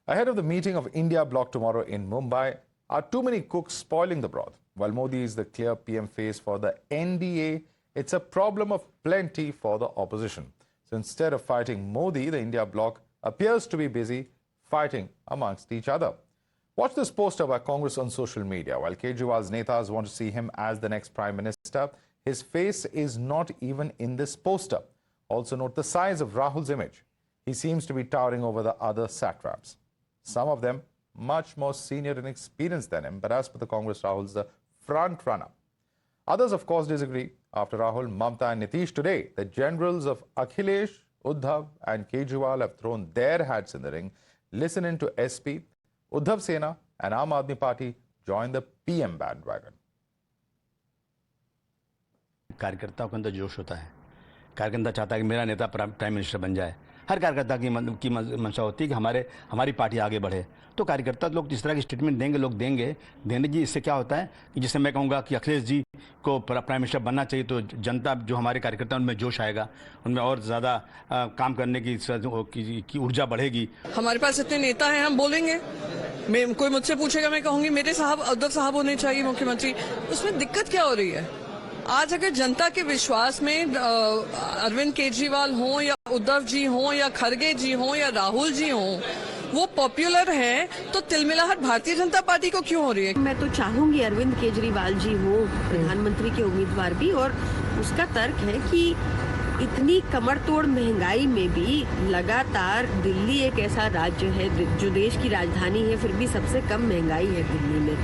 Ahead of the meeting of India Bloc tomorrow in Mumbai, are too many cooks spoiling the broth? While Modi is the clear PM face for the NDA, it's a problem of plenty for the opposition. So instead of fighting Modi, the India Bloc appears to be busy fighting amongst each other. Watch this poster by Congress on social media. While Kejriwal's netas want to see him as the next Prime Minister, his face is not even in this poster. Also note the size of Rahul's image. He seems to be towering over the other satraps. Some of them much more senior and experienced than him, but as per the Congress, Rahul's the front runner. Others, of course, disagree. After Rahul, Mamata and Nitish today, the generals of Akhilesh, Uddhav and Kejriwal have thrown their hats in the ring. Listen in to SP, Uddhav Sena and I.N.D.I.A party join the PM bandwagon. कार्यकर्ताओं के अंदर जोश होता है। कार्यकर्ता चाहता है कि मेरा नेता प्राइम मिनिस्टर बन जाए। हर कार्यकर्ता की मंशा होती है कि हमारी पार्टी आगे बढ़े। तो कार्यकर्ता लोग जिस तरह की स्टेटमेंट देंगे, लोग देने जी, इससे क्या होता है कि जिससे मैं कहूँगा कि अखिलेश जी को प्राइम मिनिस्टर बनना चाहिए, तो जनता जो हमारे कार्यकर्ता उनमें जोश आएगा, उनमें और ज़्यादा काम करने की ऊर्जा बढ़ेगी। हमारे पास इतने नेता हैं, हम बोलेंगे। कोई मुझसे पूछेगा, मैं कहूँगी मेरे साहब उद्धव साहब होने चाहिए मुख्यमंत्री। उसमें दिक्कत क्या हो रही है? आज अगर जनता के विश्वास में अरविंद केजरीवाल हो या उद्धव जी हो या खड़गे जी हो या राहुल जी हो, वो पॉपुलर हैं, तो तिलमिलाहट भारतीय जनता पार्टी को क्यों हो रही है? मैं तो चाहूंगी अरविंद केजरीवाल जी हो प्रधानमंत्री के उम्मीदवार भी, और उसका तर्क है कि इतनी कमरतोड़ महंगाई में भी लगातार दिल्ली एक ऐसा राज्य है जो देश की राजधानी है, फिर भी सबसे कम महंगाई है दिल्ली में।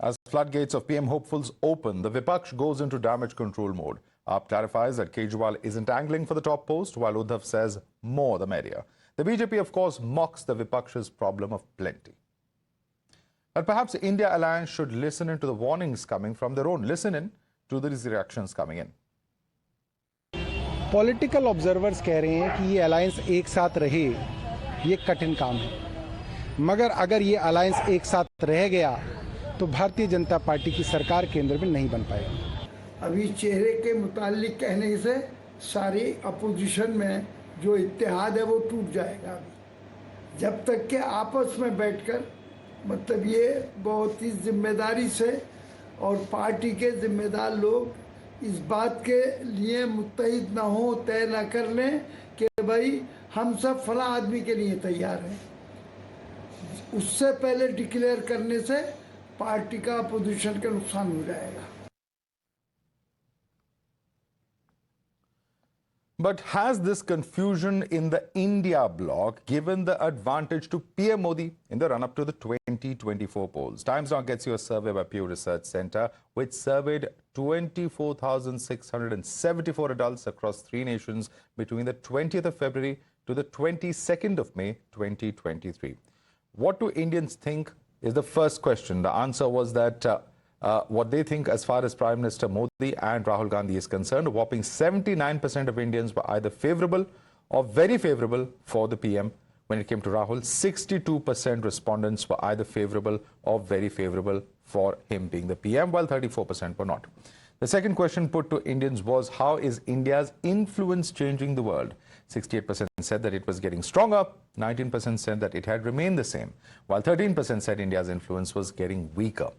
As floodgates of PM hopefuls open, the Vipaksh goes into damage control mode. AAP clarifies that Kejriwal isn't angling for the top post, while Uddhav says more the merrier. The BJP, of course, mocks the Vipaksh's problem of plenty. But perhaps India Alliance should listen in to the warnings coming from their own. Listen in to these reactions coming in. Political observers कह रहे हैं कि ये alliance एक साथ रहे, ये कठिन काम है, मगर अगर ये अलायंस एक साथ रह गया तो भारतीय जनता पार्टी की सरकार केंद्र में नहीं बन पाएगी। अभी चेहरे के मुतालिक कहने से सारी अपोजिशन में जो इत्तेहाद है वो टूट जाएगा। जब तक के आपस में बैठकर, मतलब ये बहुत ही जिम्मेदारी से और पार्टी के जिम्मेदार लोग इस बात के लिए मुत्तहिद ना हो, तय ना कर लें कि भाई हम सब फला आदमी के लिए तैयार हैं, उससे पहले डिक्लेयर करने से पार्टी का अपोजिशन का नुकसान हो जाएगा। But has this confusion in the India bloc given the advantage to PM Modi in the run-up to the 2024 polls? Times Now gets you a survey by Pew Research Center, which surveyed 24,674 adults across 3 nations between the 20th of February to the 22nd of May 2023. What do Indians think is the first question. The answer was that what they think as far as Prime Minister Modi and Rahul Gandhi is concerned, a whopping 79% of Indians were either favorable or very favorable for the PM. When it came to Rahul, 62% respondents were either favorable or very favorable for him being the PM, while 34% were not. The second question put to Indians was, how is India's influence changing the world? 68% said that it was getting stronger, 19% said that it had remained the same, while 13% said India's influence was getting weaker.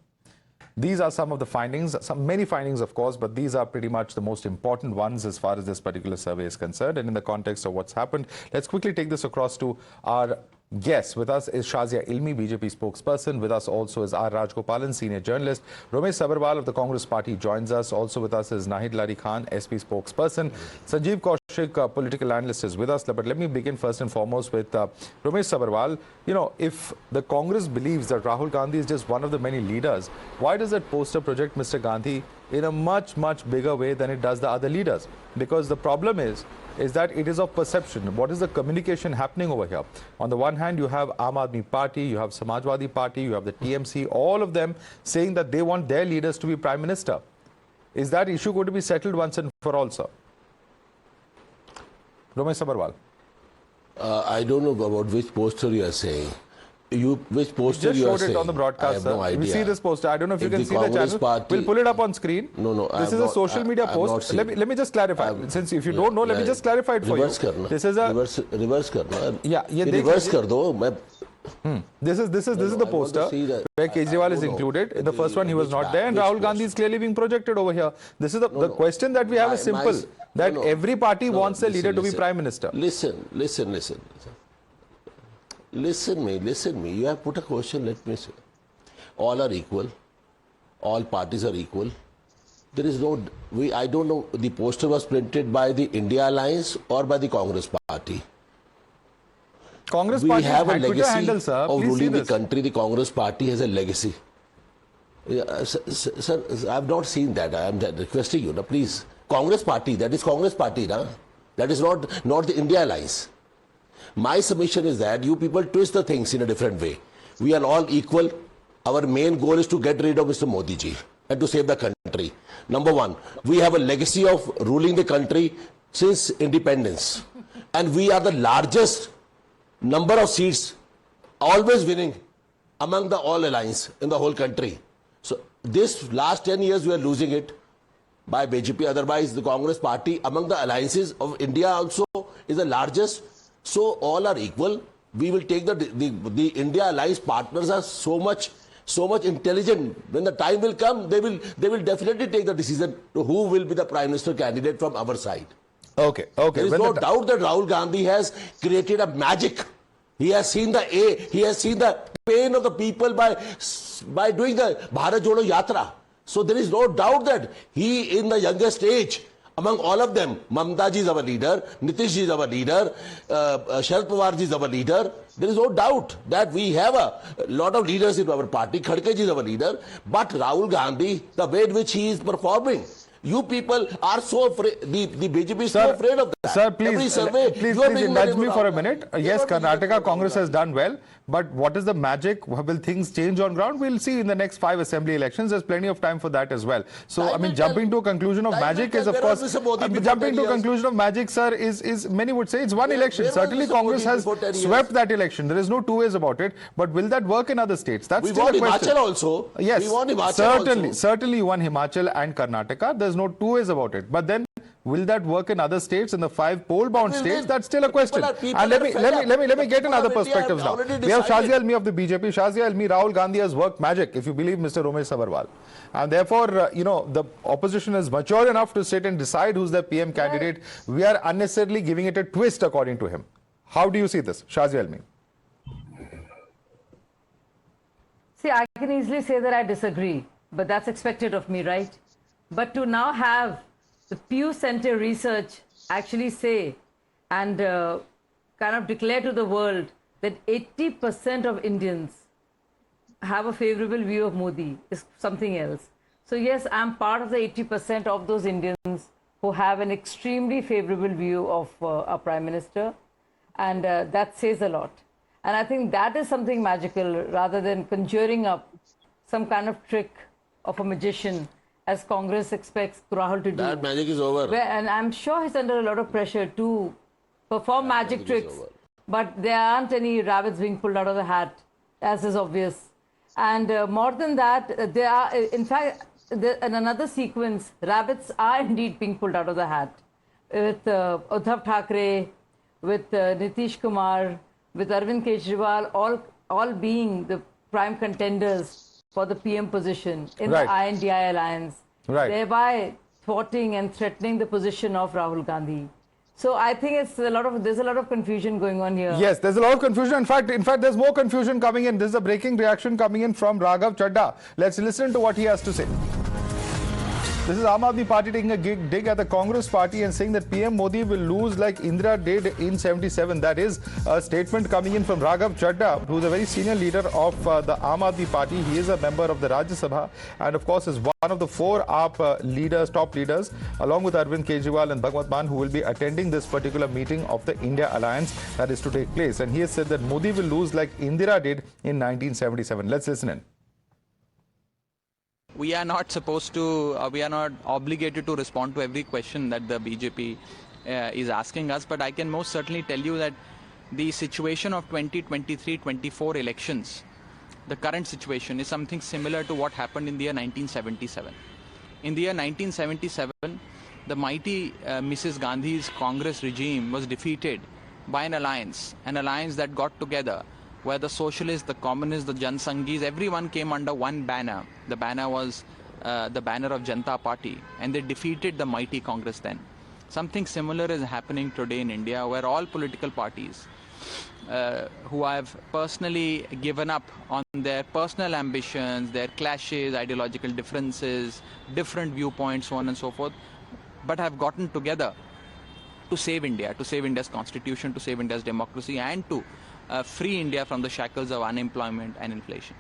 These are some of the findings, many findings of course, but these are pretty much the most important ones as far as this particular survey is concerned. And in the context of what's happened, let's quickly take this across to our guest. With us is Shazia Ilmi, BJP spokesperson. With us also is Rajagopalan, senior journalist. Ramesh Sabharwal of the Congress party joins us. Also with us is Nahid Lari Khan, SP spokesperson. Sanjeev, Kaushik, political analyst, is with us. But let me begin first and foremost with Ramesh Sabharwal. You know, if the Congress believes that Rahul Gandhi is just one of the many leaders, why does that poster project Mr. Gandhi in a much, much bigger way than it does the other leaders? Because the problem is that it is of perception. What is the communication happening over here? On the one hand, you have I.N.D.I.A party, you have Samajwadi party, you have the TMC, all of them saying that they want their leaders to be Prime Minister. Is that issue going to be settled once and for all, sir? Ramesh Sabharwal. I don't know about which poster you are saying, Which poster Just you are showed it saying? on the broadcast, I have sir. no idea. We see this poster. I don't know if you If can the see the Congress channel. party- We'll pull it up on screen. No, I this have is a not- social media I have post. not seen Let me just clarify. Since if you don't know, let me just clarify it for you. Reverse करना. This is a reverse करना. Yeah, ये ये देख reverse लीजिए. कर दो. मैं This is the I want to poster see that. where Kejriwal is No. included. In the first one, he was Which not there, and which Rahul post? Gandhi is clearly being projected over here. This is the No. question that we have is My- simple: that no. every party No, wants their leader to be listen. prime minister. Listen me. You have put a question. Let me say. All are equal. All parties are equal. There is no. I don't know. The poster was printed by the India Alliance or by the Congress Party. Congress We party have a had Twitter legacy handle, sir. of Please see ruling the this. country. The Congress Party has a legacy. Yeah, sir, I have not seen that. I am requesting you, please. Congress Party, that is Congress Party, na? That is not the India Alliance. My submission is that you people twist the things in a different way. We are all equal. Our main goal is to get rid of Mr. Modi ji and to save the country. Number one, we have a legacy of ruling the country since independence. And we are the largest number of seats, always winning among the all alliance in the whole country. So this last 10 years we are losing it by BJP. Otherwise the Congress Party among the alliances of India also is the largest. So all are equal. We will take the India alliance partners are so much intelligent. When the time will come, they will definitely take the decision to who will be the prime minister candidate from our side. Okay. There is no doubt that Rahul Gandhi has created a magic. He has seen he has seen the pain of the people by doing the Bharat Jodo Yatra. So there is no doubt that he, in the youngest age, among all of them, Mamata ji is our leader, Nitish ji is our leader, Sharad Pawar ji is our leader. There is no doubt that we have a lot of leaders in our party. Khadke ji is our leader. But Rahul Gandhi, the way in which he is performing, you people are so afraid, the BJP is so afraid of that. Sir, Every please survey, indulge me for a minute. Yes, Karnataka Congress has done well, but what is the magic? Will things change on ground? We'll see in the next 5 assembly elections. There's plenty of time for that as well. So, I mean, jumping to a conclusion of magic is, of course, jumping to a conclusion of magic, sir, is many would say it's one election. Certainly, Congress has swept that election. There is no two ways about it. But will that work in other states? That's still a question. Himachal also. Yes, we want Himachal certainly you won Himachal and Karnataka. There's no two ways about it. But then, will that work in other states, in the 5 poll-bound states? That's still a question. And let me get in other perspectives now. We have Shazia Ilmi of the BJP. Shazia Ilmi, Rahul Gandhi has worked magic, if you believe Mr. Umesh Sabarwal. And therefore, the opposition is mature enough to sit and decide who's the PM candidate. We are unnecessarily giving it a twist, according to him. How do you see this, Shazia Ilmi? See, I can easily say that I disagree, but that's expected of me, right? But to now have the Pew Center research actually say and kind of declare to the world that 80% of Indians have a favorable view of Modi is something else. So yes, I'm part of the 80% of those Indians who have an extremely favorable view of our Prime Minister, and that says a lot. And I think that is something magical rather than conjuring up some kind of trick of a magician as Congress expects Rahul to do. That magic is over. And I'm sure he's under a lot of pressure to perform magic tricks. But there aren't any rabbits being pulled out of the hat, as is obvious. And more than that, there are, in fact, in another sequence, rabbits are indeed being pulled out of the hat. With Uddhav Thackeray, with Nitish Kumar, with Arvind Kejriwal, all being the prime contenders for the PM position in the I.N.D.I.A alliance, thereby thwarting and threatening the position of Rahul Gandhi. So I think there's a lot of confusion going on here. Yes, there's a lot of confusion. In fact, there's more confusion coming in. This is a breaking reaction coming in from Raghav Chadha. Let's listen to what he has to say. This is Aam Aadmi Party taking a dig at the Congress Party and saying that PM Modi will lose like Indira did in 77. That is a statement coming in from Raghav Chadha, who is a very senior leader of the Aam Aadmi Party. He is a member of the Rajya Sabha and, of course, is one of the 4 AAP leaders, top leaders, along with Arvind Kejriwal and Bhagwat Mann, who will be attending this particular meeting of the India Alliance that is to take place. And he has said that Modi will lose like Indira did in 1977. Let's listen in. We are not supposed to, we are not obligated to respond to every question that the BJP is asking us, but I can most certainly tell you that the situation of 2023-24 elections, the current situation is something similar to what happened in the year 1977. In the year 1977, the mighty Mrs. Gandhi's Congress regime was defeated by an alliance that got together where the socialists, the communists, the Jansanghis, everyone came under one banner. The banner was the banner of Janata Party, and they defeated the mighty Congress then. Something similar is happening today in India, where all political parties who have personally given up on their personal ambitions, their clashes, ideological differences, different viewpoints, so on and so forth, but have gotten together to save India, to save India's constitution, to save India's democracy, and to free India from the shackles of unemployment and inflation.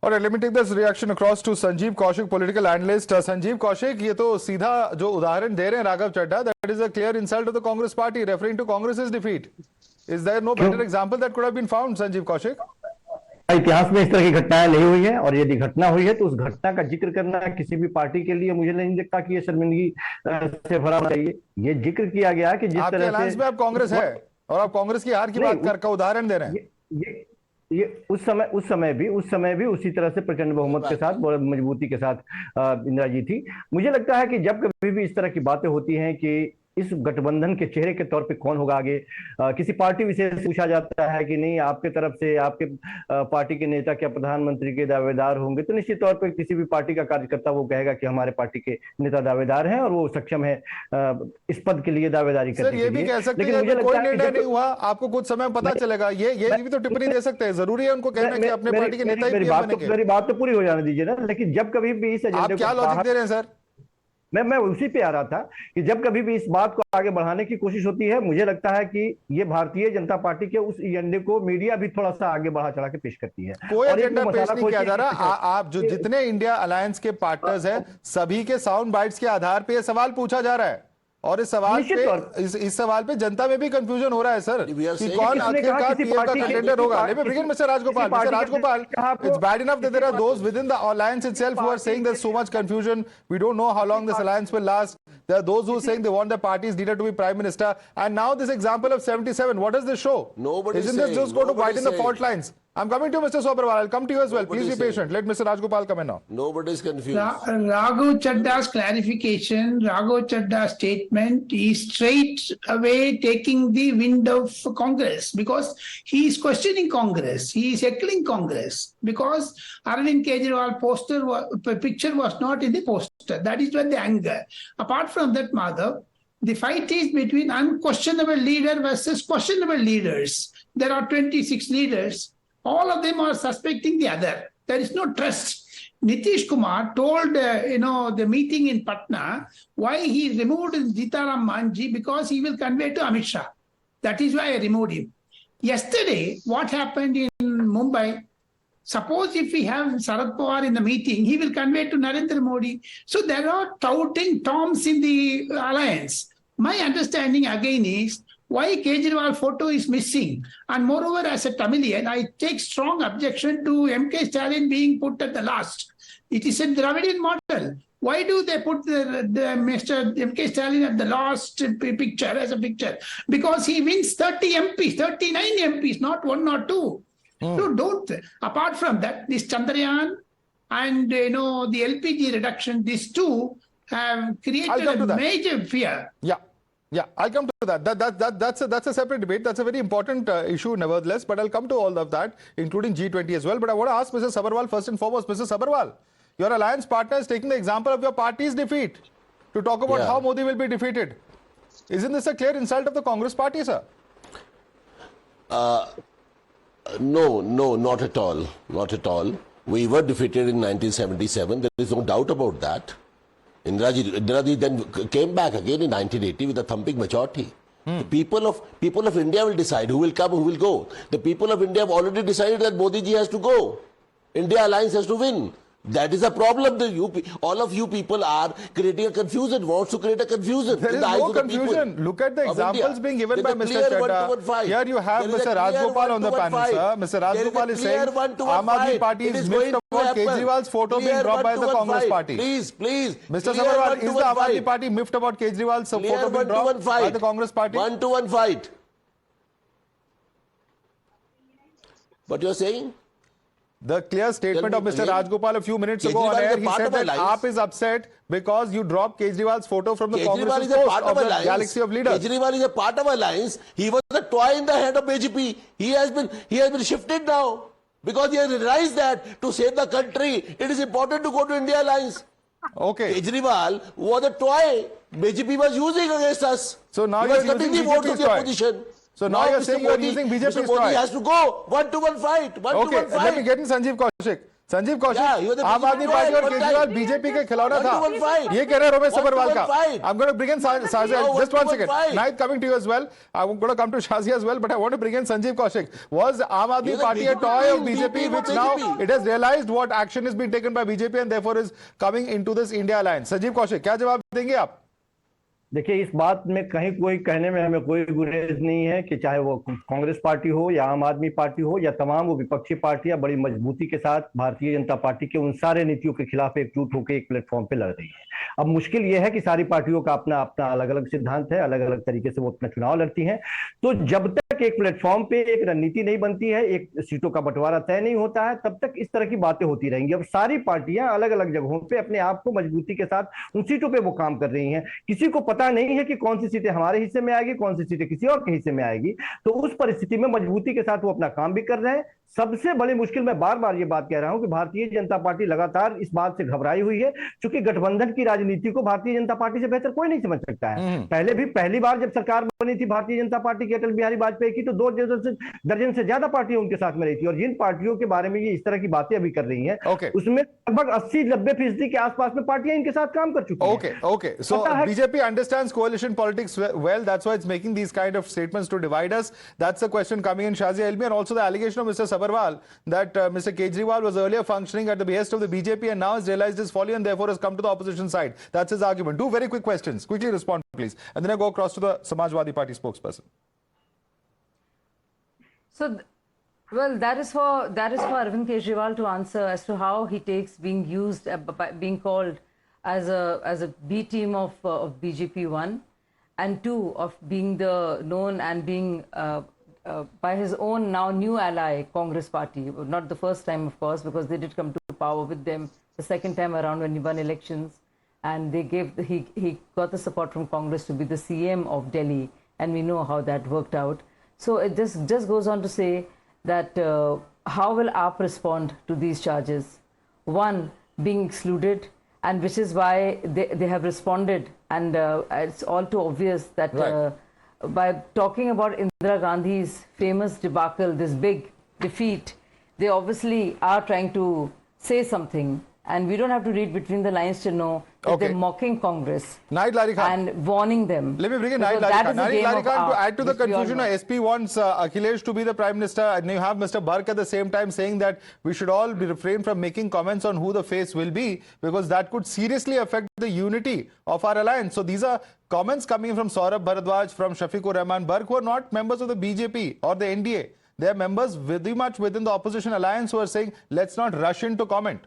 All right, let me take this reaction across to Sanjeev Kaushik, political analyst. Sanjeev Kaushik, ये तो सीधा जो उदाहरण दे रहे हैं Raghav Chadha, that is a clear insult to the Congress party, referring to Congress's defeat. Is there no better example that could have been found, Sanjeev Kaushik? इतिहास में इस तरह की घटनाएं नहीं हुई है, और यदि घटना हुई है तो उस घटना का जिक्र करना किसी भी पार्टी के लिए मुझे नहीं लगता कि ये शर्मिंदगी से भरा चाहिए। ये जिक्र किया गया कि जिस तरह से आप कांग्रेस है और आप कांग्रेस की हार की बात कर उदाहरण दे रहे हैं। ये उस समय भी उसी तरह से प्रचंड बहुमत के साथ, बहुत मजबूती के साथ इंदिरा जी थी। मुझे लगता है कि जब कभी भी इस तरह की बातें होती हैं कि इस गठबंधन के चेहरे के तौर पे कौन होगा आगे, किसी पार्टी विशेष पूछा जाता है कि नहीं आपके तरफ से आपके पार्टी के नेता क्या प्रधानमंत्री के दावेदार होंगे, तो निश्चित तौर पे किसी भी पार्टी का कार्यकर्ता वो कहेगा कि हमारे पार्टी के नेता दावेदार हैं और वो सक्षम है इस पद के लिए दावेदारी करने के लिए। ये भी कह सकते हैं कि कोई निर्णय नहीं हुआ, आपको कुछ समय पता चलेगा, ये भी तो टिप्पणी दे सकते हैं। जरूरी है उनको कहना कि अपने पार्टी के नेता ही पीएम बनेंगे। मेरी बात तो पूरी हो जाने दीजिए ना। लेकिन जब कभी भी इस एजेंडे को, क्या लॉजिक दे रहे हैं सर? मैं उसी पे आ रहा था कि जब कभी भी इस बात को आगे बढ़ाने की कोशिश होती है, मुझे लगता है कि ये भारतीय जनता पार्टी के उस एजेंडे को मीडिया भी थोड़ा सा आगे बढ़ा चढ़ा के पेश करती है। कोई एजेंडा पेश नहीं किया जा रहा। आप जो जितने इंडिया अलायंस के पार्टनर्स हैं, सभी के साउंड बाइट्स के आधार पे ये सवाल पूछा जा रहा है, और इस सवाल पे इस सवाल पे जनता में भी कंफ्यूजन हो रहा है सर कि कौन आखिरकार पीएम का कंटेंडर होगा। Let me begin mister Rajagopal, it's bad enough that there are those within the alliance itself who are saying there's so much confusion, we don't know how long this alliance will last. There are those who are saying they want their party's leader to be prime minister, and now this example of 77, what does this show? Isn't this just going to widen the fault lines? I'm coming to Mr. Sobrawal. I'll come to you as well. Please be patient. Let Mr. Rajgopal come in now. Nobody's confused. Raghav Chadda's clarification, Raghav Chadda's statement is straight away taking the wind of Congress, because he is questioning Congress. He is heckling Congress because Arvind Kejriwal picture was not in the poster. That is where the anger. Apart from that, Madhav, the fight is between unquestionable leader versus questionable leaders. There are 26 leaders. All of them are suspecting the other. There is no trust. Nitish Kumar told, the meeting in Patna, why he removed Sitaram Manji, because he will convey to Amit Shah. That is why I removed him. Yesterday, what happened in Mumbai? Suppose if we have Sharad Pawar in the meeting, he will convey to Narendra Modi. So there are touting toms in the alliance. My understanding again is, why Kejriwal photo is missing. And moreover, as a Tamilian, I take strong objection to MK Stalin being put at the last. It is a Dravidian model. Why do they put the Mr. MK Stalin at the last picture as a picture? Because he wins 30 MPs, 39 MPs, not 1 or 2. So don't. Apart from that, this Chandrayaan and the LPG reduction, these two have created a major fear. Yeah, I'll come to that. That's a separate debate. That's a very important issue, nevertheless. But I'll come to all of that, including G20 as well. But I want to ask Mr. Sabharwal first and foremost. Mr. Sabharwal, your alliance partner is taking the example of your party's defeat to talk about how Modi will be defeated. Isn't this a clear insult of the Congress party, sir? No, not at all. Not at all. We were defeated in 1977. There is no doubt about that. Indira ji then came back again in 1980 with a thumping majority. The people of India will decide who will come, who will go. The people of India have already decided that Modi ji has to go. India alliance has to win. That is a problem. All of you people are creating a confusion, wants to create a confusion. There is no confusion. Look at the examples being given by Mr. Chadda. Here you have Mr. Rajgopal on the panel, sir. Mr. Rajgopal is saying Aam Aadmi Party is mixed about Kejriwal's photo being dropped by the Congress party. Please. Mr. Sabharwal, is the Aam Aadmi Party miffed about Kejriwal's photo being dropped by the Congress party? 1-to-1 fight. What you're saying? The clear statement of Mr. Rajagopalan a few minutes ago on air, he said that AAP is upset because you dropped Kejriwal's photo from the Congress post of the galaxy of leaders. Kejriwal is a part of alliance. He was a toy in the hand of BJP. He has been shifted now because he has realized that to save the country, it is important to go to India alliance. Okay. Kejriwal was a toy BJP was using against us. So now you are using cutting the votes of the toy. opposition. So now you're saying you're using BJP's Mr. Modi has to go 1-to-1 fight. Okay, let me get in Sanjeev Kaushik. Sanjeev Kaushik, Aam Aadmi party और Kejriwal BJP के खिलौना था, ये कह रहे रमेश सबरवाल का. I'm going to bring in Shazia. Just 1 second. Nahid, coming to you as well. I'm going to come to Shazia as well, but I want to bring in Sanjeev Kaushik. Was Aam Aadmi Party a toy of BJP, which now it has realized what action is being taken by BJP and therefore is coming into this India alliance? Sanjeev Kaushik, क्या जवाब देंगे आप? देखिए, इस बात में कहीं कोई कहने में हमें कोई गुरेज नहीं है कि चाहे वो कांग्रेस पार्टी हो या आम आदमी पार्टी हो या तमाम वो विपक्षी पार्टियां बड़ी मजबूती के साथ भारतीय जनता पार्टी के उन सारे नीतियों के खिलाफ एकजुट होकर एक प्लेटफॉर्म पे लड़ रही है. अब मुश्किल यह है कि सारी पार्टियों का अपना अपना अलग अलग सिद्धांत है, अलग अलग तरीके से वो अपना चुनाव लड़ती हैं. तो जब तक एक प्लेटफॉर्म पे एक रणनीति नहीं बनती है, एक सीटों का बंटवारा तय नहीं होता है, तब तक इस तरह की बातें होती रहेंगी. अब सारी पार्टियां अलग अलग जगहों पे अपने आप को मजबूती के साथ उन सीटों पे वो काम कर रही हैं. किसी को पता नहीं है कि कौन सी सीटें हमारे हिस्से में आएगी, कौन सी सीटें किसी और के हिस्से में आएगी. तो उस परिस्थिति में मजबूती के साथ वो अपना काम भी कर रहे हैं. सबसे बड़ी मुश्किल, मैं बार बार ये बात कह रहा हूं कि भारतीय जनता पार्टी लगातार इस बात से घबराई हुई है, क्योंकि गठबंधन की राजनीति को भारतीय जनता पार्टी से बेहतर कोई नहीं समझ सकता है. पहले भी पहली बार जब सरकार बनी थी भारतीय जनता पार्टी की अटल बिहारी वाजपेयी की, तो 2 दर्जन से ज्यादा पार्टियां उनके साथ में रही थी. और जिन पार्टियों के बारे में ये इस तरह की बातें अभी कर रही हैं, उसमें लगभग 80-90% के आसपास में पार्टियां इनके साथ काम कर चुकी हैं. Okay. So BJP understands coalition politics well. That's why it's making these kind of statements to divide us. That's the question coming in, Shazia Ilmi, and also the allegation of Mr. Sabharwal that Mr. Kejriwal was earlier functioning at the behest of the BJP and now has realized his folly and therefore has come to the opposition side. That's his argument. 2 very quick questions. Quickly respond, please. And then I go across to the Samajwadi Party spokesperson. So, well, that is for Arvind Kejriwal to answer as to how he takes being used, being called as a B team of BJP 1, and 2 of being the known and being by his own now new ally Congress party. Not the first time, of course, because they did come to power with them the second time around when he won elections, and they gave he got the support from Congress to be the CM of Delhi, and we know how that worked out. So it just goes on to say that how will AAP respond to these charges? One, being excluded, and which is why they have responded, and it's all too obvious that by talking about Indira Gandhi's famous debacle, this big defeat, they obviously are trying to say something, and we don't have to read between the lines to know that they're mocking Congress Nahid Lari Khan. and warning them. Let me bring in Nahid Lari Khan. Nahid Lari Khan, to add to the confusion, SP wants Akhilesh to be the Prime Minister, and you have Mr. Bark at the same time saying that we should all refrain from making comments on who the face will be, because that could seriously affect the unity of our alliance. So these are comments coming from Saurabh Bharadwaj, from Shafiqur Rahman Bark, who are not members of the BJP or the NDA. They are members very much within the opposition alliance who are saying, let's not rush into comment.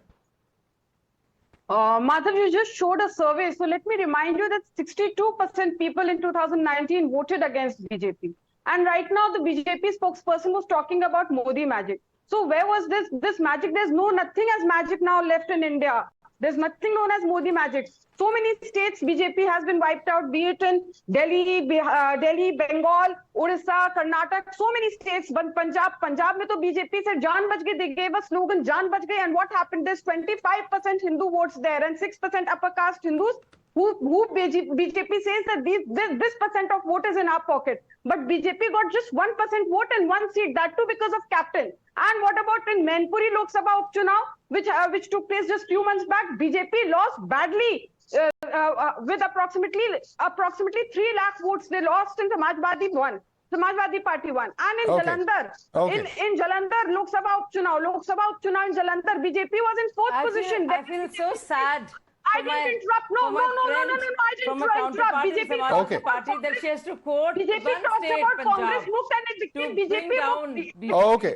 Madhav, you just showed a survey. So let me remind you that 62% people in 2019 voted against BJP. And right now the BJP spokesperson was talking about Modi magic. So where was this magic? There's nothing as magic now left in India. There's nothing known as Modi magic. So many states BJP has been wiped out, be it in Delhi, Bengal, Orissa, Karnataka, so many states. But Punjab mein to BJP se jaan bach gayi, they gave a slogan, jaan bach gayi. And what happened? There's 25% Hindu votes there and 6% upper caste Hindus who BJP says that this percent of vote is in our pocket. But BJP got just 1% vote and 1 seat, that too because of captain. And what about in Mainpuri Lok Sabha Upchunav, which took place just few months back? BJP lost badly with approximately 3 lakh votes. They lost in Samajwadi Party won. And in Jalandhar, in Jalandhar, Lok Sabha Upchunav in Jalandhar, BJP was in 4th position. I feel so sad. I didn't interrupt. No, I didn't interrupt. BJP party that she has to quote BJP talks about Congress moved and it became BJP. Okay.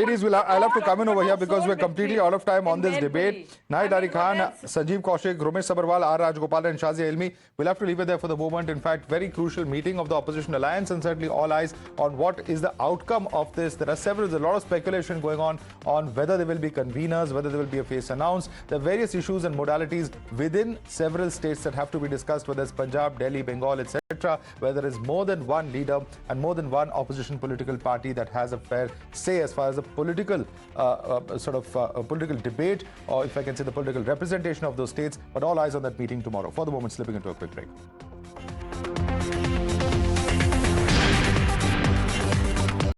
Ladies, I'll have to come in over here because we're completely out of time on this debate. Nahid Lari Khan, Sanjeev Kaushik, Ramesh Sabarwal, R. Rajagopalan and Shazia Ilmi. We'll have to leave it there for the moment. In fact, very crucial meeting of the opposition alliance and certainly all eyes on what is the outcome of this. There's a lot of speculation going on whether there will be conveners, whether there will be a face announced. There are various issues and modalities within several states that have to be discussed, whether it's Punjab, Delhi, Bengal, etc., where there is more than one leader and more than one opposition political party that has a fair say as far as the political political debate, or if I can say the political representation of those states. But all eyes on that meeting tomorrow. For the moment, slipping into a quick break.